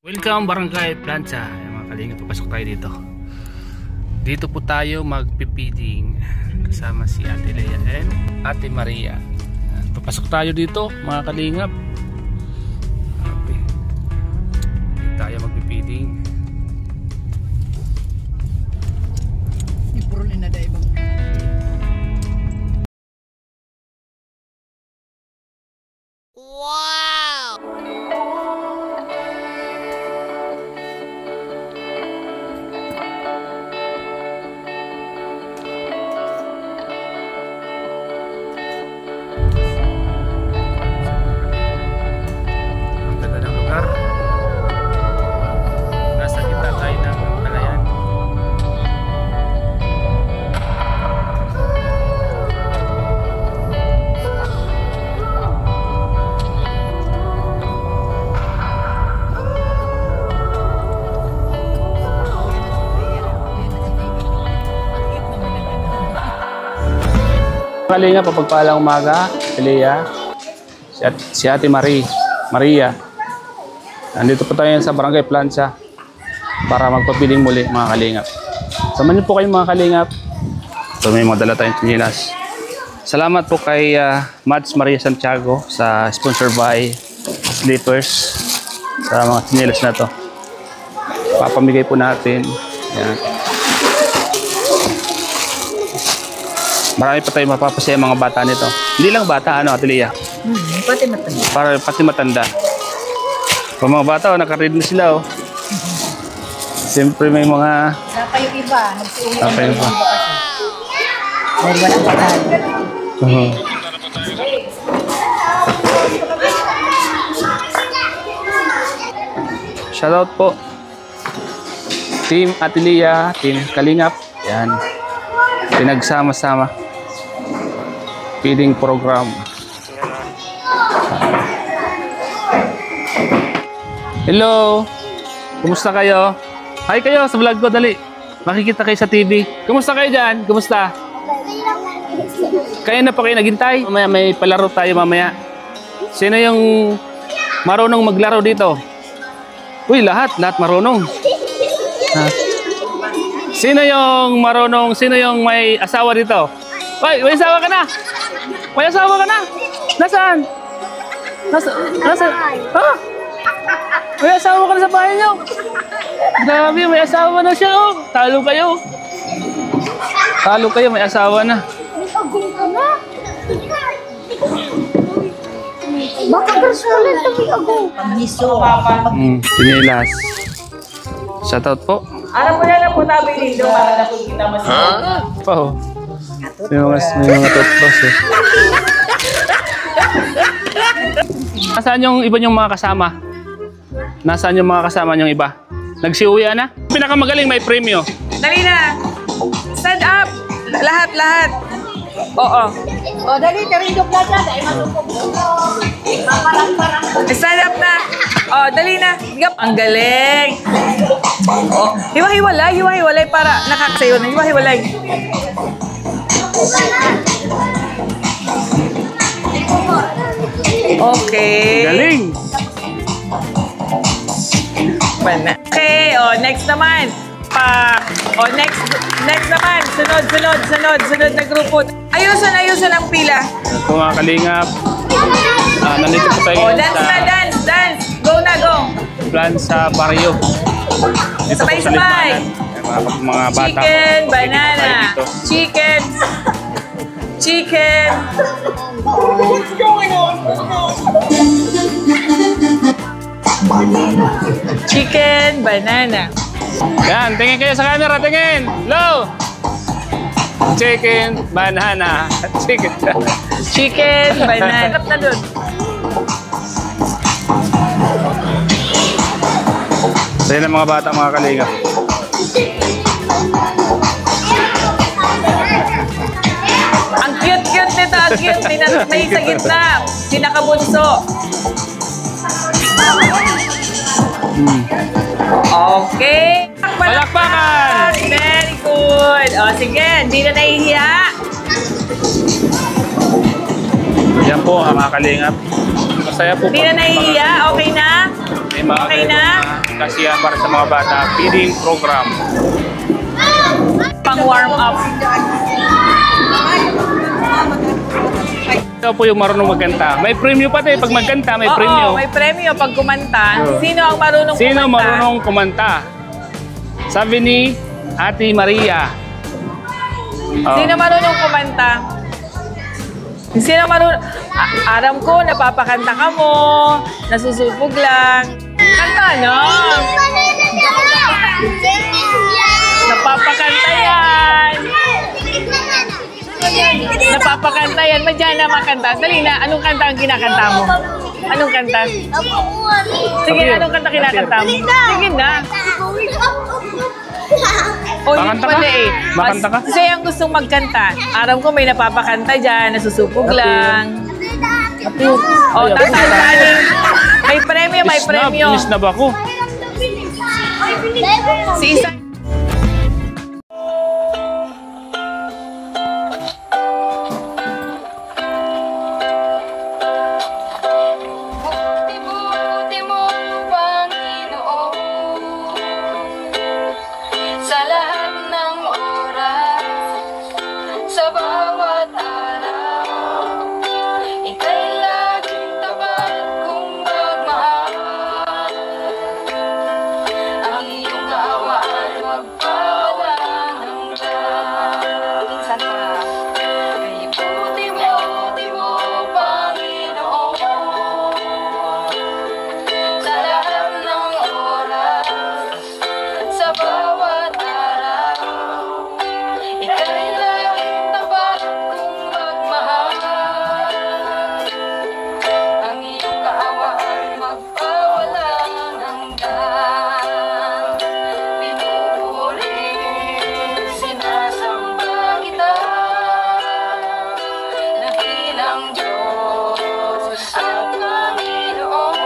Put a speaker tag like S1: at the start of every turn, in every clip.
S1: Welcome Barangay Plancha. Mga kalingap, papasok tayo dito. Dito po tayo magpipiding kasama si Ate Lea and Ate Maria. Papasok tayo dito mga kalingap. Okay. Dito tayo magpipiding.
S2: Ipurunin na dahil ibang
S3: wow!
S1: Ang ganda ng lugar. Nasa gitna tayo ng palayan. Kalinga, papagpalang umaga, Lea, si Ate Maria. Nandito po tayo sa Barangay Plancha para magpapiling muli mga kalingap. Samahan niyo po kayo mga kalingap. So may mga dala tayong tsinelas. Salamat po kay Mads Maria Santiago sa sponsor by Slippers sa mga tsinelas na to. Papamigay po natin. Yan. Marami pa tayong mapapasaya mga bata nito. Hindi lang bata, ano, Ate Lea?
S2: pati matanda.
S1: Pati matanda. Pag mga bata, nakaread na sila, oh. Siyempre may mga...
S2: Napa yung iba, nagsiuwi
S1: Napa yung iba.
S2: Dahil walang patahan.
S1: Shoutout po. Team Ate Lea, Team Kalingap. Yan. Pinagsama-sama. Feeding program. Hello! Kumusta kayo? Hi kayo sa vlog ko, dali. Makikita kayo sa TV. Kumusta kayo dyan? Kumusta? Kaya na pa kayo naghintay? Mamaya may palaro tayo mamaya. Sino yung marunong maglaro dito? Uy, lahat marunong. Ha? Sino yung marunong? Sino yung may asawa dito? Uy, may asawa ka na! May asawa ka na! Nasaan? Nasaan? Ha? May asawa ka na sa bahay niyo? Grabe, may asawa na siya, oh. Talo kayo. Talo kayo, may asawa na.
S3: Baka personal kami ako.
S2: Pamiso.
S1: Pinilas. Shoutout po.
S4: Ano po na po tabi dito para na po kita mas.
S1: Po. May mga toothbrush eh. Nasaan yung iba niyong mga kasama? Nasaan yung mga kasama niyong iba? Nagsiuwi na? Pinakamagaling may premyo.
S4: Dali na! Stand up! Lahat! Oo.
S2: O, dali, tarindok na dyan. Ay, matupog.
S4: Stand up na! Oh, dali na! Ang galing! Oh, hiwa-hiwalay para nakakasayo na. Hiwa-hiwalay. Okay.
S1: Galing!
S4: Okay, oh, next naman. Next naman. Sunod na grupo. Ayusan ang pila.
S1: Ito mga kalingap. Nandito po tayo
S4: Oh,
S1: ngayon
S4: dance na, dance. Go na, go.
S1: Plancha Barrio. Dito po sa
S4: Sabay-sabay.
S1: Lipanan. Mga bata.
S4: Chicken,
S1: po.
S4: banana.
S1: Dito.
S4: Chicken. What's going on? Chicken, banana.
S1: Yan, tingin kayo sa camera, tingin. Low. Chicken, banana.
S4: Chicken, banana. Sarap na dun.
S1: Sa'yo ng mga bata, mga kalingap.
S4: Ang cute nito, ang cute. May sa gitna. Pinakabunso. Okay.
S1: Palakpakan!
S4: Very good. O, sige. Hindi na nahihiya.
S1: Yan po ang mga kalingap. Masaya po.
S4: Hindi na nahihiya. Okay na?
S1: May mga
S4: Okay na?
S1: kasiyahan para sa mga bata. Feeding program.
S4: Pang warm up.
S1: Ito po yung marunong magkanta. May premyo pa tayo. Pag magkanta, may
S4: Oo,
S1: premyo.
S4: may premyo pag kumanta.
S1: Oo.
S4: Sino ang marunong
S1: Sino
S4: kumanta?
S1: marunong kumanta? Sabi ni Ate Maria. Oh.
S4: Sino marunong kumanta? Sino marunong? Aram ko, napapakanta ka mo. Nasusupog lang. Kanta, no? Napapakanta yan. Napapakanta yan. Madyan na makanta. Dali na, anong kanta ang kinakanta mo? Anong kanta? Sige, anong kanta kinakanta mo? Sige na. O, yun
S1: Makanta ka?
S4: pala eh.
S1: Makanta ka?
S4: Kasi ang gustong magkanta. Aram ko may napapakanta dyan, nasusupog lang. O, tatandaan. May premyo, may premyo.
S1: Finish na ba ako?
S4: Si Isa.
S5: Buti mo, Panginoon, sa lahat ng oras, sa bawat araw, ika'y laging tapat kong magmahal. Ang iyong kaawaan magpawalang hanggan. Minsan pa. Kay buti mo, Panginoon, sa lahat ng oras, sa bawat araw, ika'y laging tapat kong magmahal. Ang iyong kaawaan magpawalang hanggan. Pinupuri, sinasamba kita, dakilang Diyos at Panginoon.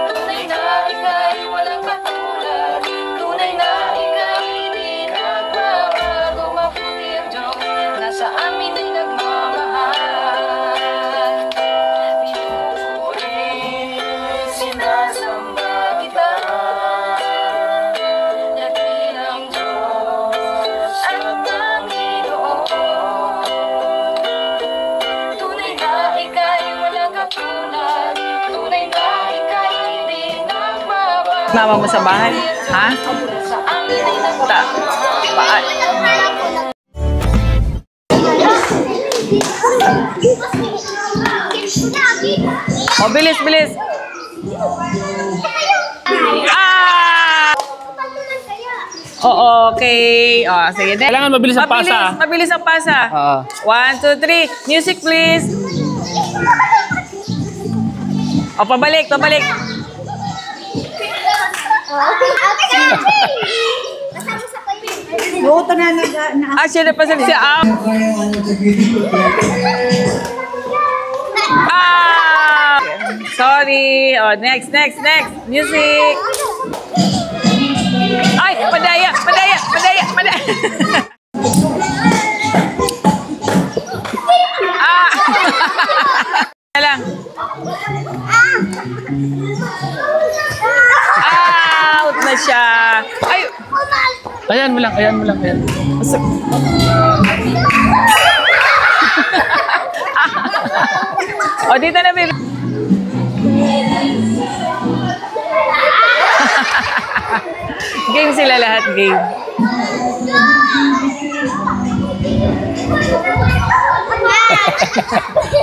S5: Tunay na ika'y walang katulad, tunay na ika'y di nagbabago. Mabuti ang Diyos na sa amin ay nagmamahal. Pinupuri, sinasamba kita, dakilang Diyos at Panginoon. Tunay na ika'y walang katulad, tunay na ika'y di nagbabago.
S4: Mama mo sa bahay? Ha?
S5: Sa amin ay
S4: Paan? O, bilis, bilis. Ah! Oo, okay. O, sige. Next.
S1: Kailangan mabilis ang pasa.
S4: Mabilis ang pasa.
S1: Oo.
S4: 1, 2, 3. Music, please. O, pabalik, pabalik.
S2: Luto na na.
S4: Ah, siya na pasal siya. Ah! Sorry. Oh, next, next, next. Music. Ay, madaya, madaya, madaya, madaya. Ah! lang. Out na siya. Ay,
S1: Ayan mo lang, ayan mo lang, ayan.
S4: o dito na, baby. Game sila lahat, game.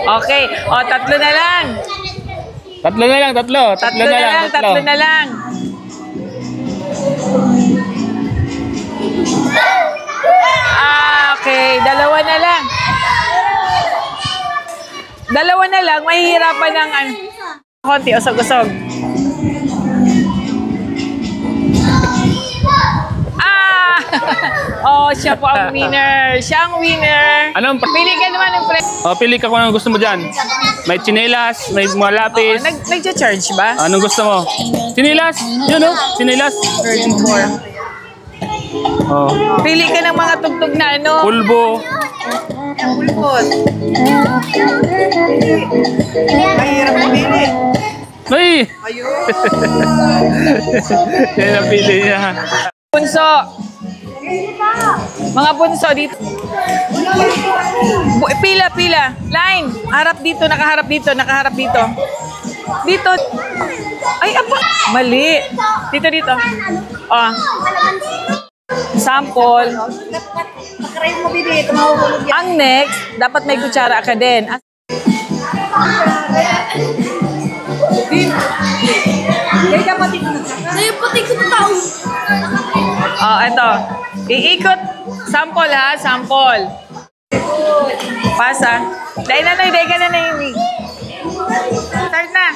S4: Okay, o tatlo na lang.
S1: Tatlo na lang, tatlo.
S4: Tatlo na lang, tatlo na lang. Ah, okay, dalawa na lang. Dalawa na lang, mahihirapan ng konti, usog-usog. Ah! Oh, siya po ang winner. Siya ang winner.
S1: Anong
S4: Pili ka naman ng pre.
S1: Oh, pili ka kung anong gusto mo dyan. May tsinelas, may mga lapis.
S4: Nag-charge ba?
S1: Anong gusto mo? Tsinelas? Yun o, tsinelas.
S4: 34.
S1: Oh.
S4: Pili ka ng mga tugtog na ano.
S1: Pulbo.
S2: Mahirap pumili.
S1: Uy! Yan ang pili niya.
S4: Bunso. Mga bunso dito. Pila, pila. Line. Harap dito, nakaharap dito, nakaharap dito. Dito. Ay, apa. Mali. Dito, dito. Oh. Sample.
S2: Makaray mo, bibi. Tumahulog yan.
S4: Ang next, dapat may kutsara ka din.
S2: Kaya dapat ito nagkaka.
S4: Oh, ito. Iikot. Sample ha, sample. Pasa. Dahil na, dahil ka na na yun. Start na.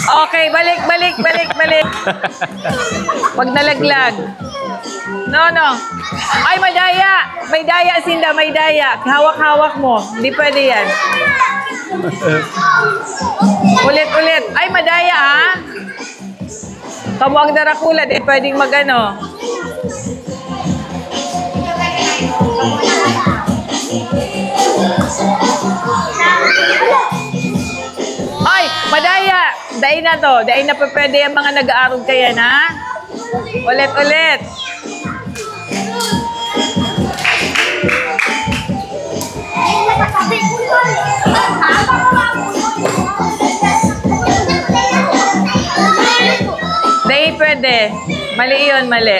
S4: Okay, balik, balik, balik, balik. Pag nalaglag. No, no. Ay, may daya. May daya, Sinda, may daya. Hawak-hawak mo. Hindi pwede yan. Ulit, ulit. Ay, madaya, ha? Kamu ang darakula, di pwedeng magano. Ay, madaya. Dahil na to. Dahil na pa pwede ang mga nag-aarog kaya na. Ulit, ulit. Dahil pwede. Mali yun, mali.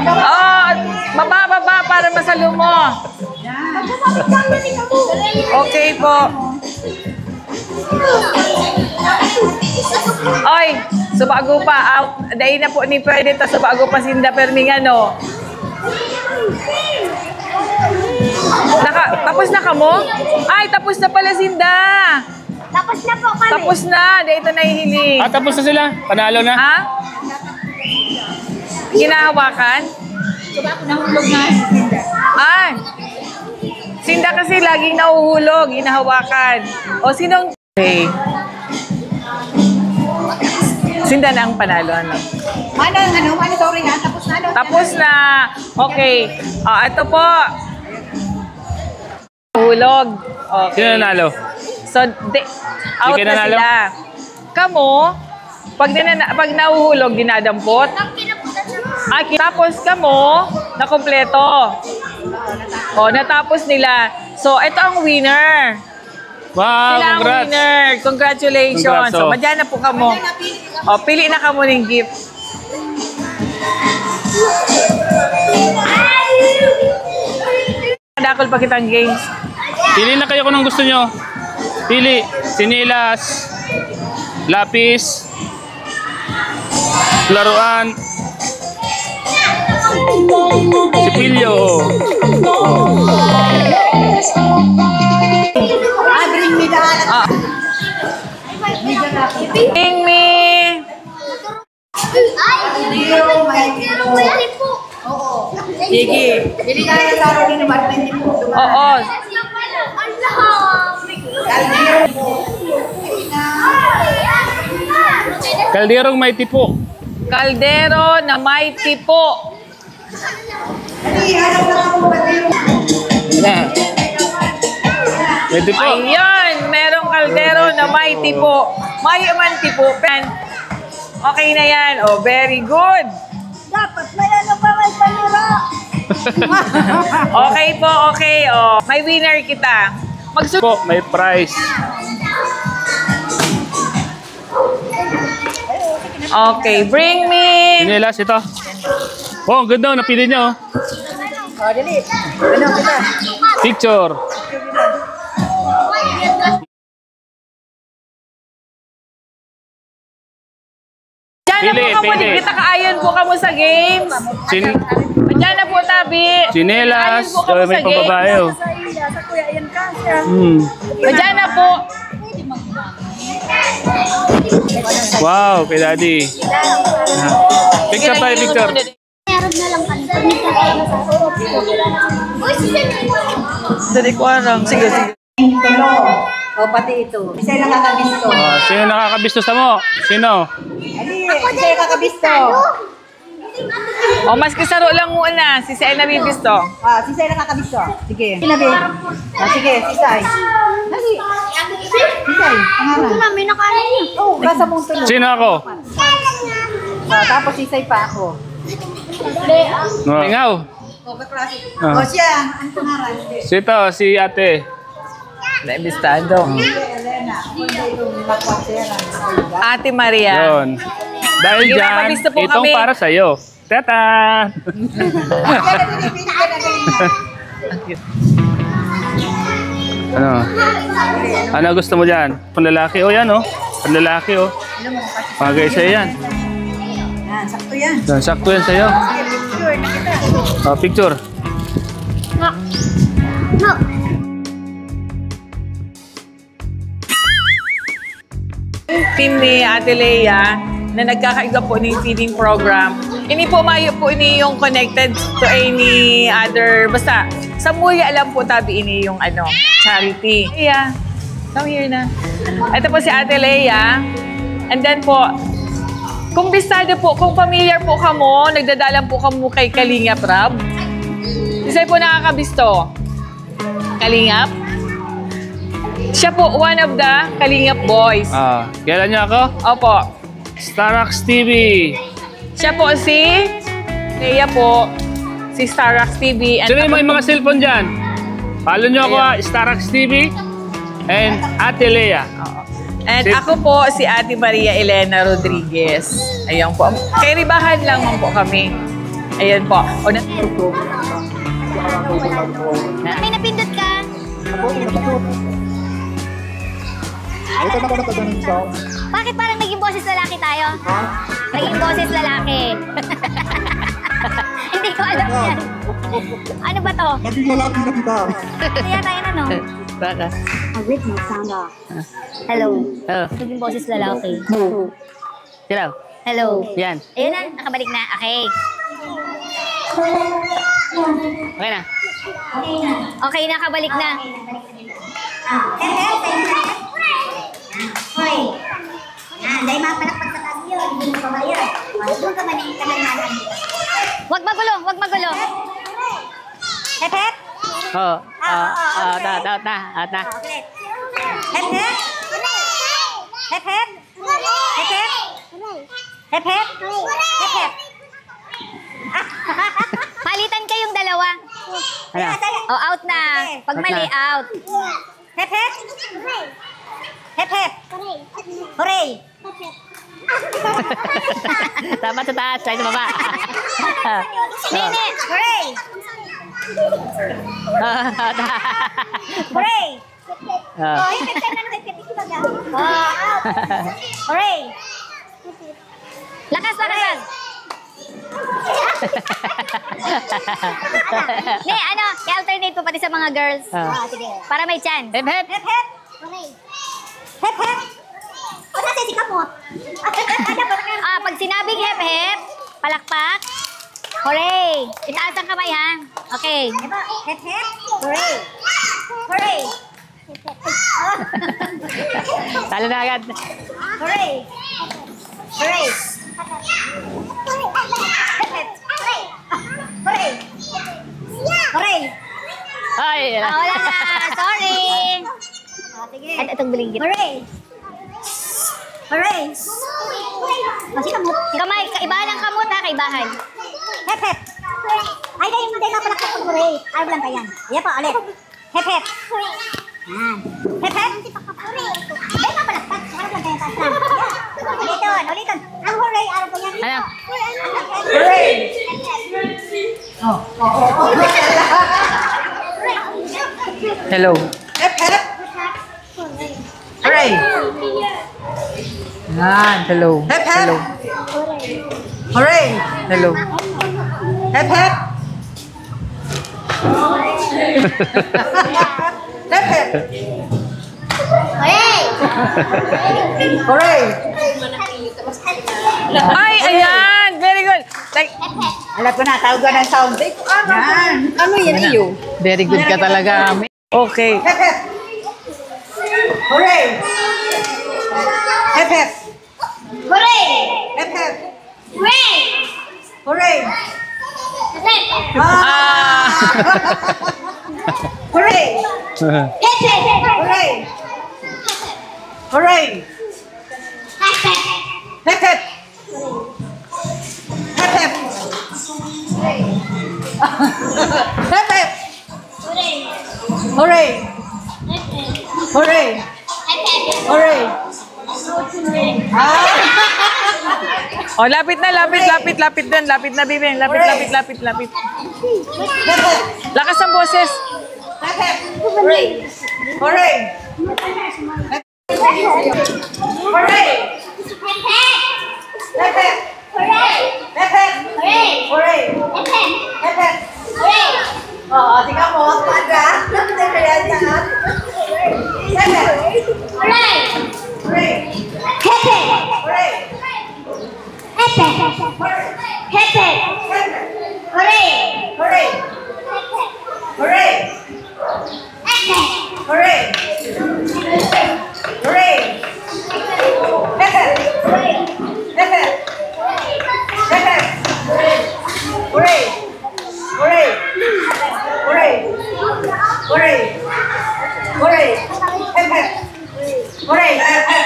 S4: Oh, baba, baba para masalo mo. Okay po. Oy, subago pa. Out. Dahil na po ni pwede to subago pa Sinda Permingano. Tapos na ka mo? Ay, tapos na pala Sinda.
S3: Tapos na po kami.
S4: Tapos na. Dahil ito nahihiling.
S1: Ah, tapos na sila. Panalo na.
S4: Ha? Ginahawakan?
S2: Nahulog na si Sinda.
S4: Ay! Sinda kasi laging nahuhulog, hinahawakan. O sinong... Okay. Sinda na ang panalo, ano?
S2: Sorry ha, tapos na.
S4: Tapos na. Okay. Ito po. Hulog. Okay.
S1: Sino nanalo?
S4: So, out
S1: Di ka
S4: na
S1: nanalo?
S4: sila. Kamo, pag nahuhulog, dinadampot. Tapos kamo, nakompleto. O, natapos nila. So, ito ang winner.
S1: Wow,
S4: Sila ang
S1: congrats.
S4: winner. Congratulations.
S1: Congrats,
S4: So,
S1: oh.
S4: madyan na po kamo. O, pili na kamo ng gift. Dakol pa kitang games.
S1: Pili na kayo kung anong gusto nyo. Pili. Sinilas. Lapis. Laruan. Sipilyo.
S2: Bring me the
S4: Bring me.
S2: Oo.
S4: Sige.
S2: Bili ka na sa akin ng apartment mo.
S4: Oo.
S1: Kalderong may tipo.
S4: Kaldero na may tipo.
S1: Na. May tipo.
S4: Ayan, merong kaldero na may tipo. May man tipo. Pen. Okay na yan. Oh, very good.
S3: Dapat may ano pa may panira.
S4: Okay po, okay. Oh, may winner kita.
S1: Po, may prize.
S4: Okay, bring me.
S1: Sinilas ito. Oh, ang ganda. Napili niya, oh.
S2: Dali. Ano kita?
S1: Picture.
S4: Diyan na
S1: Pili,
S4: po kamo,
S1: pili.
S4: di kita kaayon po kamo sa games. Diyan na po, Tabi.
S1: Sinelas.
S4: Kaayon po kamo
S1: May
S4: sa games.
S1: pambabae, oh.
S2: Sa ila, sa kuya, yan ka siya.
S4: Diyan na po.
S1: Wow, kay Daddy. Picture tayo, picture.
S3: Meron na lang kami. Pag nagkakaroon na sa Uy,
S4: Dali ko arang. Sige, sige.
S2: Tulo. O, pati ito. Isa yung nakakabisto.
S1: Oh, sino nakakabisto sa mo? Sino?
S2: Ali, isa yung nakakabisto.
S4: O, mas kasaro lang muna. Si Sel na bibisto.
S2: Ah, si Sai nakakabisto. Sige. Sinabi. Ah, sige, si Sai. Dali. Si Sai, pangalan.
S3: Wala, may nakaano niya.
S2: Oh, nasa mong tulo.
S1: Sino ako?
S2: Ah, tapos si Sai pa ako.
S1: Oh. Ingaw.
S2: Oh, kaklase.
S1: Ah.
S2: Oh, siya. Ang pangalan.
S1: Sito, si ate.
S4: Naibistado.
S2: Elena. Hindi itong makwasera.
S4: Ate Maria.
S1: Yun. Dahil
S4: Sige,
S1: dyan,
S4: mapabisto po
S1: itong
S4: kami.
S1: para sa'yo. Tata! Ano? Ano gusto mo dyan? Panlalaki o yan o? Panlalaki o? Bagay sa'yo yan.
S2: Yan, sakto yan.
S1: Yan, sakto yan sa'yo.
S2: Sure, nakita.
S1: Oh, picture.
S3: No. No.
S4: Team ni Ate Lea na nagkakaiba po ng feeding program. Ini po mayo po ini yung connected to any other, basta sa Muya alam po tabi ini yung ano, charity. Lea, come here na. Ito po si Ate Lea. And then po, kung bisado po, kung familiar po kamo, nagdadalang po kamo kay Kalingap Rab. Isa po nakakabisto. Kalingap. Siya po one of the Kalingap boys.
S1: Ah, kailan niya ako?
S4: Opo.
S1: Starax TV.
S4: Siya po si Lea po, si Starax TV. And
S1: Sino yung mga cellphone dyan? Follow niyo ako ha, Starax TV and Ate Lea.
S4: And ako po si Ate Maria Elena Rodriguez. Ayan po. Kay Ribahan lang po kami. Ayan po. O,
S3: May napindot ka. Bakit parang naging boses lalaki tayo? Naging boses lalaki. Hindi ko alam yan. Ano ba to?
S6: Naging lalaki na kita.
S3: Kaya tayo na, no?
S4: baka.
S3: Wait, may sound off. Hello.
S4: Oh,
S3: Naging boses lalaki.
S4: sila.
S3: Hello.
S4: Yan.
S3: Ayun na, nakabalik na. Okay.
S4: Okay na.
S3: Okay, nakabalik na.
S7: Hoy. Yan, dahil mga palakpak sa taas yun, hindi mo pabayad. Doon ka mali, kanal-nalan.
S3: Wag magulo, wag magulo.
S7: Hep, hep.
S4: Oh,
S7: ta.
S3: Ulit.
S7: Hep, hep. Hep, hep. Hep, hep. Hep, hep. Hep, hep.
S3: Palitan kayong dalawa.
S4: Ano?
S3: Oh, out na. Pag mali, out.
S7: Hep, hep. Hep, hep. Hooray.
S4: Dapat sa taas, tayo sa baba.
S3: Nene.
S7: Hooray. Hooray. Oh, hep, hep, hep, hep, hep, hep, hep. Oh, out. Hooray.
S3: Lakas, lakas. Ne, ano, i-alternate po pati sa mga girls.
S7: Ah, sige.
S3: Para may chance.
S4: Hep, hep.
S7: Hep, hep. Hooray. Hep, hep. O, nasa si Kamot.
S3: Ah, pag sinabing hep-hep, palakpak. Hooray! Itaas ang kamay, ha? Okay.
S7: Hep, hep. Hooray. Hooray.
S4: Talo na agad.
S7: Hooray. Hooray. Hooray. Hooray.
S4: Ay,
S3: Ah, wala na. Sorry.
S7: Sige.
S3: At itong bulinggit.
S7: Hooray. Hooray. Kasi kamot.
S3: Kamay, kaibahan ng kamot, ha? Kaibahan.
S7: Hep, hep. Ay, dahil hindi mapalakpak ang hooray. Ayaw lang kayan. Iya pa, ulit. Hep, hep. Yan. Hep, hep. Dahil mapalakpak. Ayaw lang kayan. Ulitin, ulitin. Ang hooray, ayaw kayan.
S4: ano?
S7: Hooray.
S4: Hello.
S2: Hep, hep. Hooray.
S4: Yan, hello.
S2: Hep, hep.
S4: Hello.
S2: Hooray.
S4: Hello.
S2: Hep, hep. Hep, hep.
S7: Hooray.
S2: Hooray.
S4: Ay, ayan! Very good. Like,
S2: Alam ko na, tawag ko ng sound. Yan. Ano yan iyo?
S4: very good ka talaga. Okay.
S2: Hep, hep. Hooray! Hep hep.
S7: Hooray!
S2: Hep hep.
S7: Hooray!
S2: Hooray!
S4: Ah!
S2: Hooray!
S7: Hep hep!
S2: Hooray! Hooray!
S7: Hep hep!
S2: Hep hep. Hep hep. Hep hep.
S7: Hooray!
S2: Hooray! Hooray!
S7: Hep hep!
S2: Hooray!
S4: Oh, lapit na, lapit doon. Lapit na, Bibi. Lapit. Lakas ang boses.
S2: Hep hep.
S7: Hooray!
S2: Hooray! Hooray! Hep hep.
S7: Hooray!
S2: Hep hep.
S7: Hooray!
S2: Hooray!
S7: Hep hep!
S2: Hep hep.
S7: Hooray!
S2: Oo, tingnan mo. Kuadra. Kaya yan. Hep hep.
S7: Hooray!
S2: Hooray!
S7: Hep hep!
S2: Hooray!
S7: Hep hep! Hep hep! Hooray!
S2: Hooray! Hooray!
S7: Hep hep!
S2: Hooray! Hooray! Hep hep. Hep hep. Hep hep. Hooray! Hooray! Hooray! Hooray! Hooray! Hep hep. Hooray! Hep hep.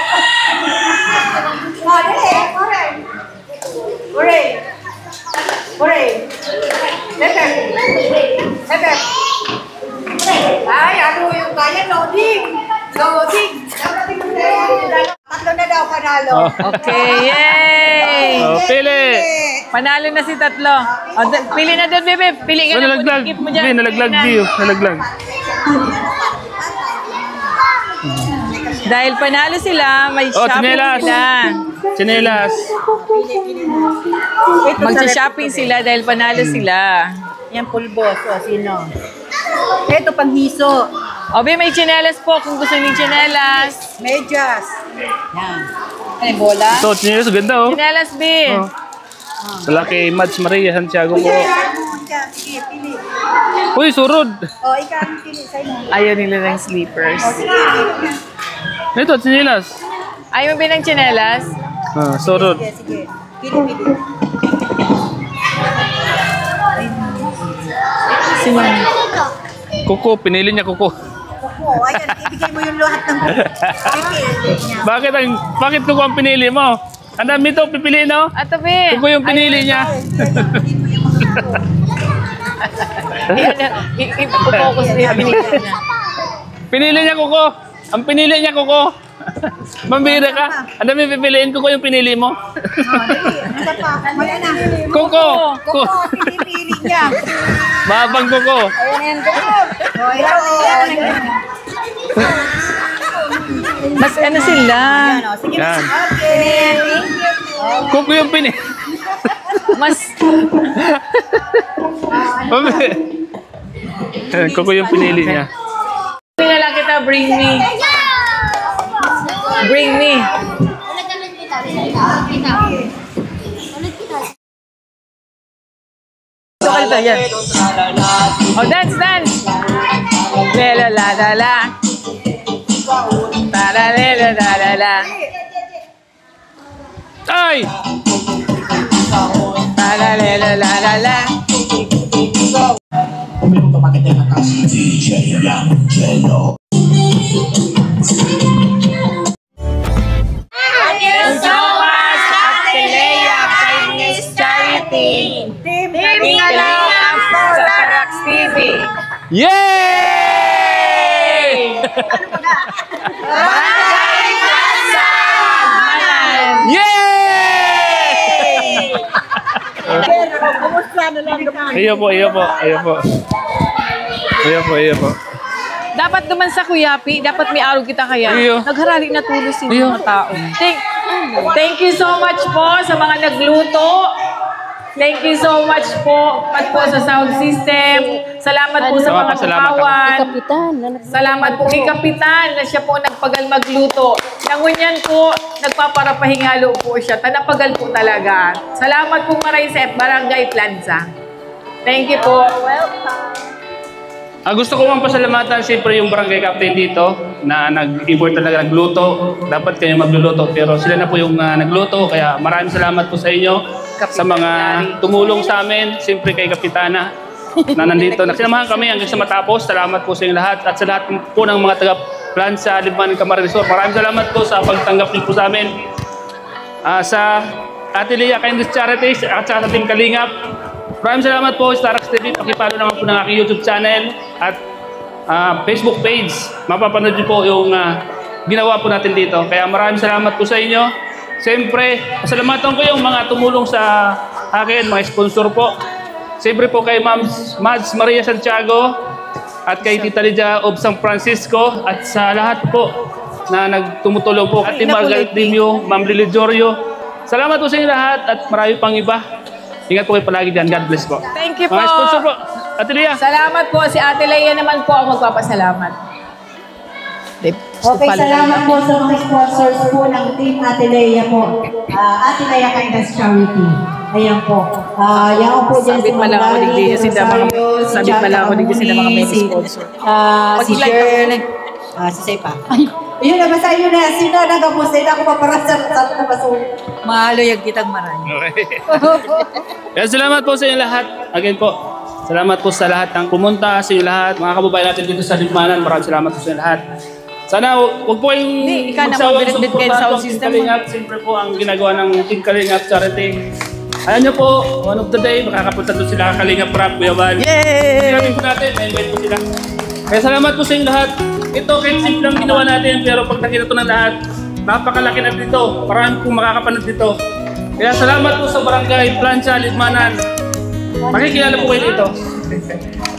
S2: Oh, dali. Hooray! Hooray! Hooray! Hep hep. Hep hep. Ay, ano yung kaya? Loading! Loading! Tatlo na daw panalo.
S1: Oh.
S4: Okay, yay!
S1: Oh, pili!
S4: Panalo na si tatlo. Oh, pili na doon, Bibi. Pili ka na.
S1: Nalaglag.
S4: Keep mo dyan.
S1: Hindi, nalaglag. Di, nalaglag.
S4: Dahil panalo sila, may
S1: Oh,
S4: shopping
S1: tsinelas.
S4: sila.
S1: Chinelas.
S4: Magsa-shopping sila dahil panalo sila.
S2: Yan pulbos. O, sino? Ito, panghiso.
S4: Obi, may tsinelas po kung gusto niyo tsinelas.
S2: Medyas. Yan. Ano yung bola?
S1: Ito, chinelas. Ganda, oh.
S4: Tsinelas, B.
S1: Oh. Wala kay Mads Maria Santiago po.
S2: Sige, pili.
S1: Uy, surod.
S2: O, ikaw ang pili sa'yo.
S4: Ayaw nila ng sleepers.
S1: Ito, chinelas.
S4: Ayaw mo ba ng tsinelas?
S1: Ah, surod.
S2: Sige, sige. Pili.
S4: Sino?
S1: Kuko, pinili niya kuko.
S2: Kuko, ayan, ibigay mo yung lahat ng pipili niya.
S1: Bakit kuko ang pinili mo? Ang dami ito, pipiliin, no?
S4: Ato, B.
S1: Kuko yung pinili niya.
S4: Ipo-focus niya.
S1: Pinili niya kuko. Ang pinili niya kuko. Mambira ka. Ang dami pipiliin, kuko yung pinili mo.
S2: Ano pa? Wala na.
S1: Kuko.
S2: Kuko, pinipili niya.
S1: Babang kuko.
S2: Ayan yan, kuko. O, ito.
S4: Mas ano sila?
S2: Ano, sige.
S1: Yan.
S2: Okay.
S1: Kuko yung pinili.
S4: Mas...
S1: Kuko yung pinili niya.
S4: Pili lang kita, bring me. Bring me.
S7: Ulit kami kita. Ulit kita.
S4: Sukal ba yan? Oh, dance! Lela la la la. Tara lela la la la.
S1: Ay!
S4: Tara lela la la la.
S6: DJ Angelo.
S4: So much, Ate Lea, kay Miss Charity. Team Kalingap sa Tarax TV.
S1: Yay!
S4: Barangay Plaza, Manan.
S1: Yay! Iyo po.
S4: Dapat naman sa Kuyapi, dapat may araw kita kaya.
S1: Iyo.
S4: Nagharali na tulos yung
S1: Iyo.
S4: mga tao. Thank you so much po sa mga nagluto. Thank you so much po sa sound system. Salamat po sa mga
S1: Salamat.
S4: kawan. Salamat po kay Kapitan na siya po nagpagal magluto. Nangunyan po, nagpaparapahingalo po siya. Tanapagal po talaga. Salamat po maray sa Barangay Plaza. Thank you po.
S1: Gusto ko mang pasalamatan siyempre yung barangay captain dito na nag-effort talaga, nagluto. Dapat kayo magluluto pero sila na po yung nagluto. Kaya maraming salamat po sa inyo sa mga tumulong sa amin. Siyempre kay Kapitana na nandito. Sinamahan kami hanggang sa matapos. Salamat po sa inyo lahat at sa lahat po ng mga taga-plan sa Limanan Camarines Resort. Maraming salamat po sa pagtanggap niyo po sa amin. Sa Ate Lea Kindness Charities at sa ating Kalingap. Maraming salamat po, Starax TV. Pakipalo naman po ng aking YouTube channel at Facebook page. Mapapanood niyo po yung ginawa po natin dito. Kaya maraming salamat po sa inyo. Siyempre, pasalamatan ko yung mga tumulong sa akin, mga sponsor po. Siyempre po kay Mads Maria Santiago at kay Tita Lydia of San Francisco at sa lahat po na nagtumutulong po. Ate Margaret Dimio, Ma'am Lily Jorio. Salamat po sa inyo lahat at marami pang iba. Ingat po kayo palagi dyan. God bless po.
S4: Thank you po.
S1: Mga sponsor po. Ate Lea.
S4: Salamat po. Si Ate Lea naman po ang magpapasalamat.
S2: Okay, salamat po sa mga sponsors po ng Team Ate Lea po. Ate Lea Kindness Charity. Ayan po. Yan po dyan
S4: Sabit pala ako digdi sila mga sabit pala ako digdi sila mga may sponsor.
S2: Si Shirley. Si Sepa. Yun na, basta yun na. Sino na gamusin ako paparasal na baso. Mahalo yung kitang marami.
S1: Okay. Kaya salamat po sa inyo lahat. Again po, salamat po sa lahat ng pumunta, sa inyo lahat. Mga kababayan natin dito sa Limanan, maraming salamat po sa inyo lahat. Sana huwag po kayong magsawang suportahan sa Team Kalingap. Siyempre po ang ginagawa ng Team Kalingap Charity. Ayan nyo po, one of the day, makakapunta doon sila Kalingap Rap, Buyaban. Yay! Sinabi po natin, na-invite po sila. Kaya salamat po sa inyo lahat. Ito, kahit simple lang ginawa natin, pero pag nakita ito ng lahat, napakalaki na dito. Parang kung makakapanood dito. Kaya salamat po sa Barangay Plancha, Limanan. Makikilala po kayo dito.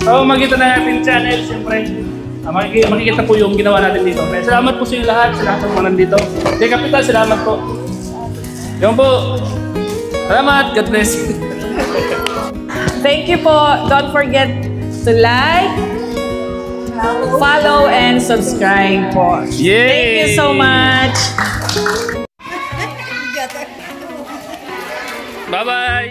S1: So, makikita na natin channel, siyempre. Makikita po yung ginawa natin dito. Kaya salamat po sa inyo lahat, sa lahat ng mga nandito. Kaya Kapitan, salamat po. Yan po. Salamat. God bless.
S4: Thank you po. Don't forget to like, follow, and subscribe po.
S1: Yay!
S4: Thank you so much.
S1: Bye-bye.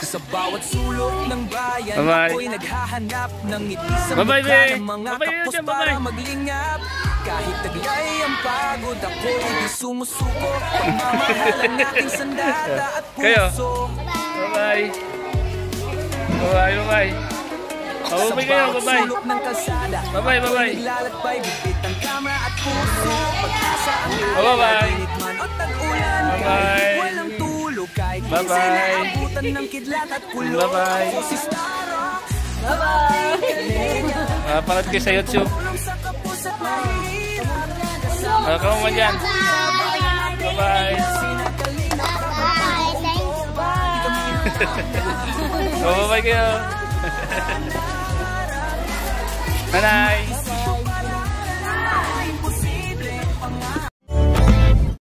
S6: Sa bawat sulok ng bayan,
S1: Bye-bye.
S6: ako'y naghahanap ng ngiti sa
S1: Bye-bye,
S6: mukha
S1: be.
S6: ng mga
S1: Bye-bye,
S6: kapos
S1: Jam.
S6: para
S1: Bye-bye.
S6: maglingap. Kahit taglay ang pagod, ako'y di sumusuko. Pagmamahalan nating sandata at
S1: Kayo.
S6: puso.
S1: Bye-bye. Bye-bye, bye-bye.
S6: Sa
S1: Bye-bye kayo,
S6: bawat
S1: bye-bye.
S6: sulok ng kalsada,
S1: Bye-bye, bye-bye.
S6: ako'y naglalakbay, bibit ang kamera at puso. Pag-asa ang
S1: Bye-bye.
S6: init man o tag-ulan,
S1: Bye-bye.
S6: kahit walang tulog, kahit
S1: Bye-bye.
S6: minsan naabutan ng kidlat at kulog.
S1: Bye-bye.
S6: Ako si Starrock. Bye-bye.
S1: Parad kayo sa YouTube.
S6: Tulong sa kapos at mahirap.
S1: Kamo mo dyan. Bye-bye. Bye-bye kayo. Nanay.